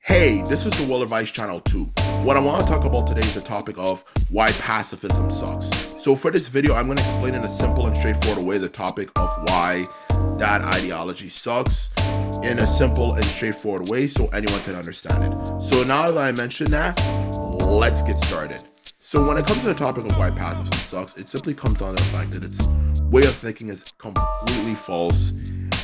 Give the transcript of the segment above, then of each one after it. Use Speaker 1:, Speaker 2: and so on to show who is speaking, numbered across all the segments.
Speaker 1: Hey, this is the World Advice Channel 2. What I want to talk about today is the topic of why pacifism sucks. So for this video, I'm going to explain in a simple and straightforward way the topic of why that ideology sucks in a simple and straightforward way so anyone can understand it. So now that I mentioned that, let's get started. So when it comes to the topic of why pacifism sucks, it simply comes down to the fact that its way of thinking is completely false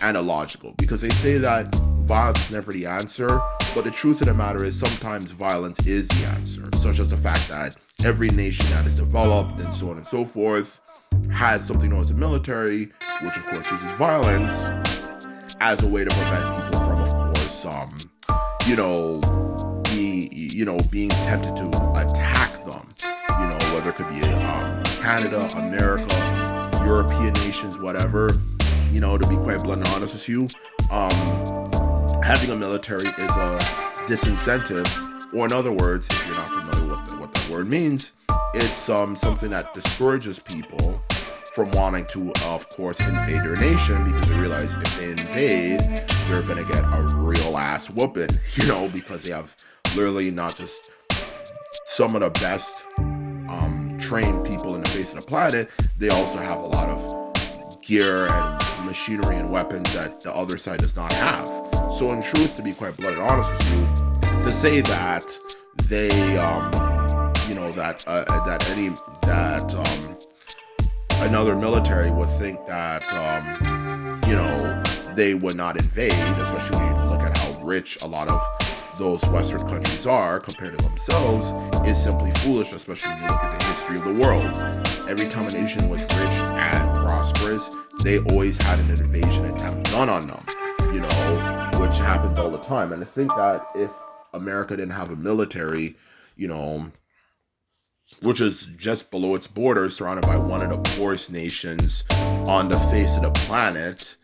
Speaker 1: and illogical, because they say that violence is never the answer, but the truth of the matter is sometimes violence is the answer, such as the fact that every nation that is developed and so on and so forth has something known as the military, which of course uses violence as a way to prevent people from, of course, being tempted to attack them. Whether it could be Canada, America, European nations, whatever. To be quite blunt and honest with you, having a military is a disincentive, or in other words, if you're not familiar with what that word means, it's something that discourages people from wanting to, of course, invade their nation, because they realize if they invade, they're gonna get a real ass whooping, because they have literally not just some of the best trained people in the face of the planet, they also have a lot of gear and machinery and weapons that the other side does not have. So in truth, to be quite blunt and honest with you, to say that they another military would think that they would not invade, especially when you look at how rich a lot of those Western countries are compared to themselves, is simply foolish, especially when you look at the history of the world. Every time a nation was rich and prosperous, they always had an invasion attempt done on them, which happens all the time. And to think that if America didn't have a military, which is just below its borders, surrounded by one of the poorest nations on the face of the planet,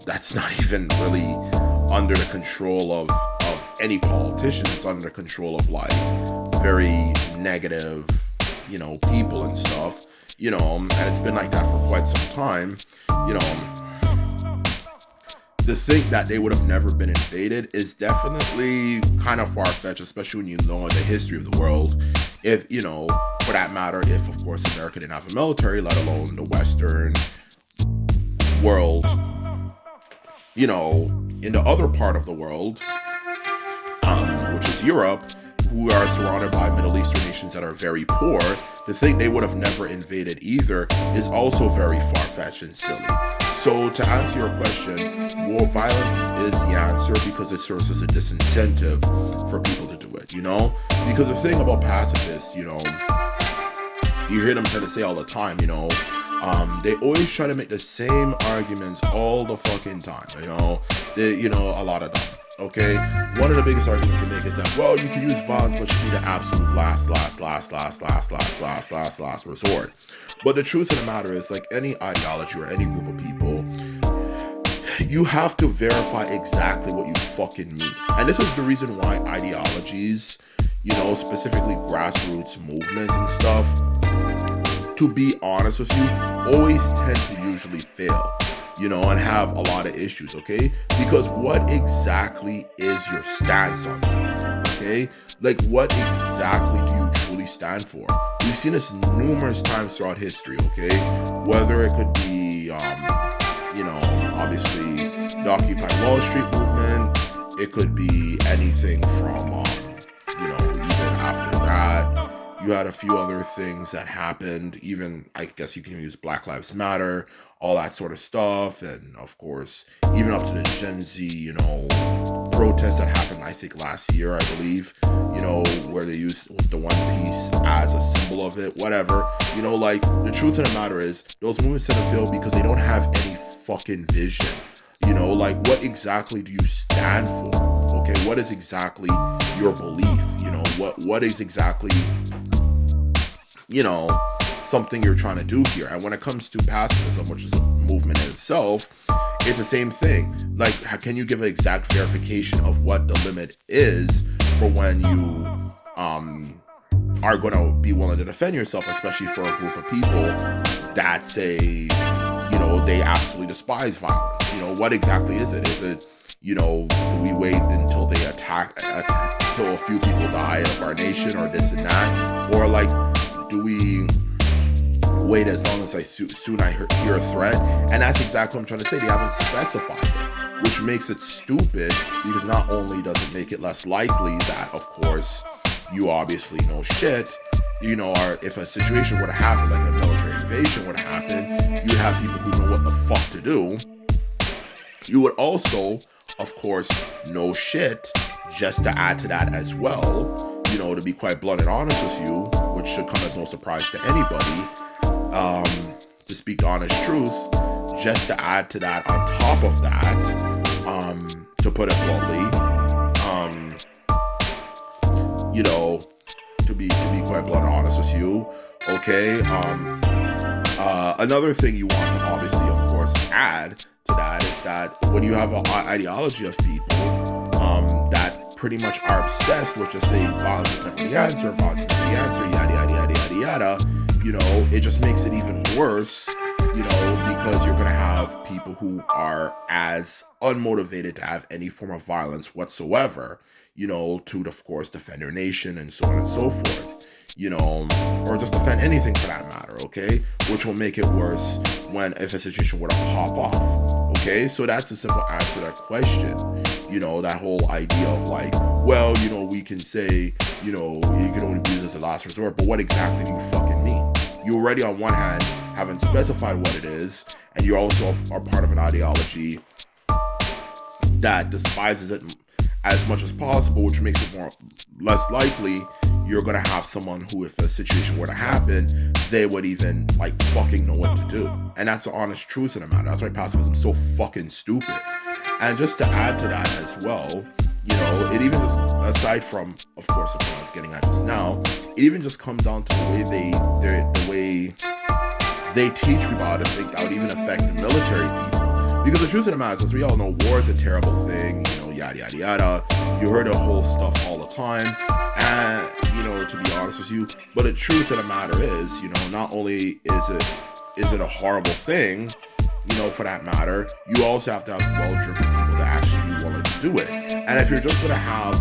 Speaker 1: that's not even really under the control of any politician. It's under the control of very negative, people and stuff, and it's been like that for quite some time, to think that they would have never been invaded is definitely kind of far-fetched, especially when you know the history of the world. If, for that matter, if of course America didn't have a military, let alone the Western world, in the other part of the world, which is Europe, who are surrounded by Middle Eastern nations that are very poor, to think they would have never invaded either is also very far-fetched and silly. So to answer your question, war violence is the answer because it serves as a disincentive for people to do it, Because the thing about pacifists, you hear them try to say all the time, they always try to make the same arguments all the fucking time, a lot of them. Okay, one of the biggest arguments they make is that, well, you can use violence, but you need the absolute last resort. But the truth of the matter is, like any ideology or any group of people, you have to verify exactly what you fucking mean. And this is the reason why ideologies, specifically grassroots movements and stuff, to be honest with you, always tend to usually fail. And have a lot of issues, okay? Because what exactly is your stance on something, okay? Like, what exactly do you truly stand for? We've seen this numerous times throughout history, okay? Whether it could be, obviously, the Occupy Wall Street movement. It could be anything from, even after that. You had a few other things that happened, even, I guess you can use Black Lives Matter, all that sort of stuff, and of course, even up to the Gen Z, protests that happened, I think, last year, I believe, where they used the One Piece as a symbol of it, whatever. The truth of the matter is, those movements tend to fail because they don't have any fucking vision. What exactly do you stand for? Okay, what is exactly your belief? What is exactly something you're trying to do here? And when it comes to pacifism, which is a movement in itself, it's the same thing. Can you give an exact verification of what the limit is for when you are going to be willing to defend yourself, especially for a group of people that say, they absolutely despise violence? What exactly is it? Is it, do we wait until till a few people die of our nation or this and that, or like, do we wait as long as soon I hear a threat? And that's exactly what I'm trying to say. They haven't specified it, which makes it stupid, because not only does it make it less likely that, of course, you obviously know shit, or if a situation were to happen, like a military invasion were to happen, you'd have people who know what the fuck to do. You would also, of course, know shit, just to add to that as well, to be quite blunt and honest with you, which should come as no surprise to anybody, to speak honest truth, just to add to that, on top of that, to put it bluntly, to be quite blunt and honest with you, okay, another thing you want to obviously, of course, add to that is that when you have an ideology of people that pretty much are obsessed with just saying violence is never the answer, violence is the answer, yada yada yada yada yada, it just makes it even worse, because you're gonna have people who are as unmotivated to have any form of violence whatsoever, to, of course, defend their nation and so on and so forth, or just defend anything for that matter, okay? Which will make it worse if a situation were to pop off, okay? So that's the simple answer to that question, that whole idea of like, well, we can say, you can only use it as a last resort, but what exactly do you fucking mean? You already, on one hand, haven't specified what it is, and you also are part of an ideology that despises it as much as possible, which makes it less likely you're gonna have someone who, if a situation were to happen, they would even like fucking know what to do. And that's the honest truth of the matter. That's why pacifism is so fucking stupid. And just to add to that as well, it even just, aside from, of course, what I was getting at just now, it even just comes down to the way they teach people how to think that would even affect the military people. Because the truth of the matter is, as we all know, war is a terrible thing, yada yada yada. You heard the whole stuff all the time, and to be honest with you, but the truth of the matter is, not only is it a horrible thing, for that matter, you also have to have well-driven people that actually be willing to do it. And if you're just gonna have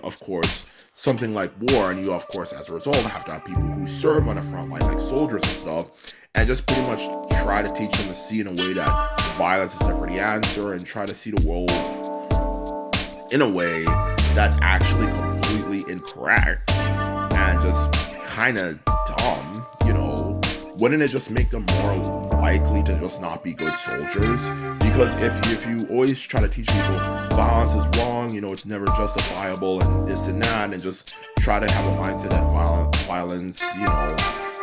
Speaker 1: of course, something like war, and you, of course, as a result, have to have people who serve on the front line, like soldiers and stuff, and just pretty much try to teach them to see in a way that violence is never the answer, and try to see the world in a way that's actually completely incorrect and just kind of dumb, wouldn't it just make them more likely to just not be good soldiers? Because if you always try to teach people violence is wrong, it's never justifiable and this and that, and just try to have a mindset that violence,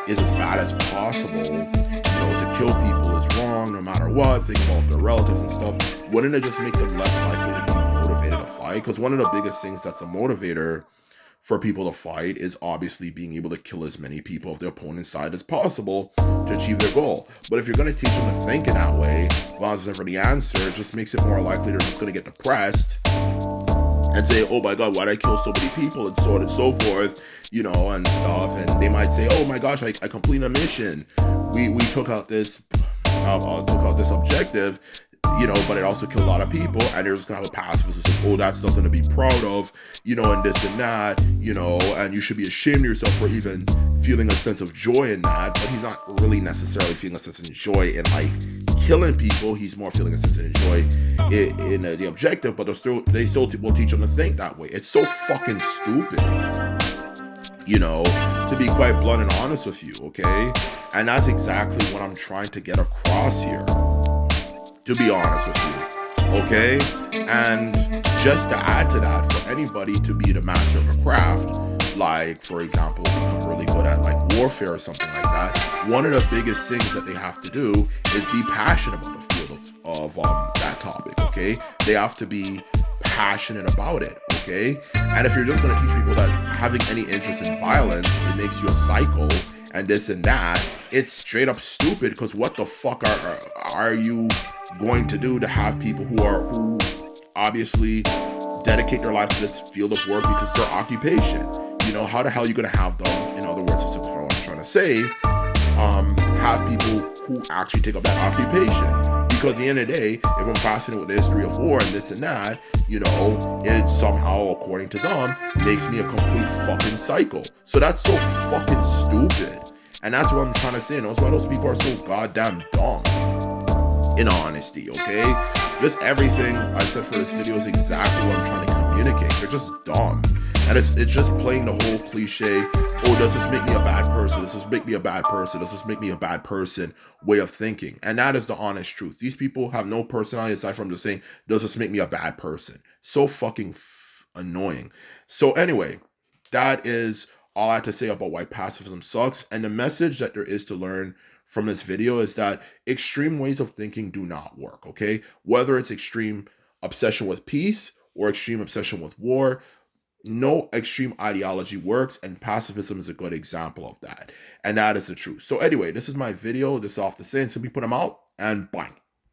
Speaker 1: is as bad as possible, to kill people is wrong no matter what, think about their relatives and stuff, wouldn't it just make them less likely to be motivated to fight? Because one of the biggest things that's a motivator for people to fight is obviously being able to kill as many people of their opponent's side as possible to achieve their goal. But if you're going to teach them to think in that way, violence is never the answer, it just makes it more likely they're just going to get depressed and say, oh my god, why'd I kill so many people, and so on and so forth, and stuff. And they might say, oh my gosh, I completed a mission. We took out this objective, but it also killed a lot of people, and they're just gonna have a pacifist who says, oh, that's nothing to be proud of, and this and that, and you should be ashamed of yourself for even feeling a sense of joy in that. But he's not really necessarily feeling a sense of joy in like killing people. He's more feeling a sense of joy in the objective, but they still will teach them to think that way. It's so fucking stupid, to be quite blunt and honest with you, okay? And that's exactly what I'm trying to get across here, to be honest with you, okay? And just to add to that, for anybody to be the master of a craft, like, for example, become really good at like warfare or something like that, one of the biggest things that they have to do is be passionate about the field of that topic, okay? They have to be passionate about it, okay? And if you're just going to teach people that having any interest in violence, it makes you a psycho, and this and that, it's straight up stupid, because what the fuck are you going to do to have people who obviously dedicate their life to this field of work because it's their occupation? How the hell are you going to have them, in other words, to simplify what I'm trying to say, have people who actually take up that occupation? Because at the end of the day, if I'm fascinated with the history of war and this and that, it somehow, according to them, makes me a complete fucking psycho. So that's so fucking stupid. And that's what I'm trying to say. And that's why those people are so goddamn dumb. In all honesty, okay? Just everything I said for this video is exactly what I'm trying to communicate. They're just dumb. And it's just playing the whole cliche, oh, does this make me a bad person? Does this make me a bad person? Does this make me a bad person way of thinking? And that is the honest truth. These people have no personality aside from just saying, does this make me a bad person? So fucking annoying. So anyway, that is all I have to say about why pacifism sucks. And the message that there is to learn from this video is that extreme ways of thinking do not work, okay? Whether it's extreme obsession with peace or extreme obsession with war, no extreme ideology works, and pacifism is a good example of that. And that is the truth. So anyway, this is my video. This is off the scene. So we put them out, and bye.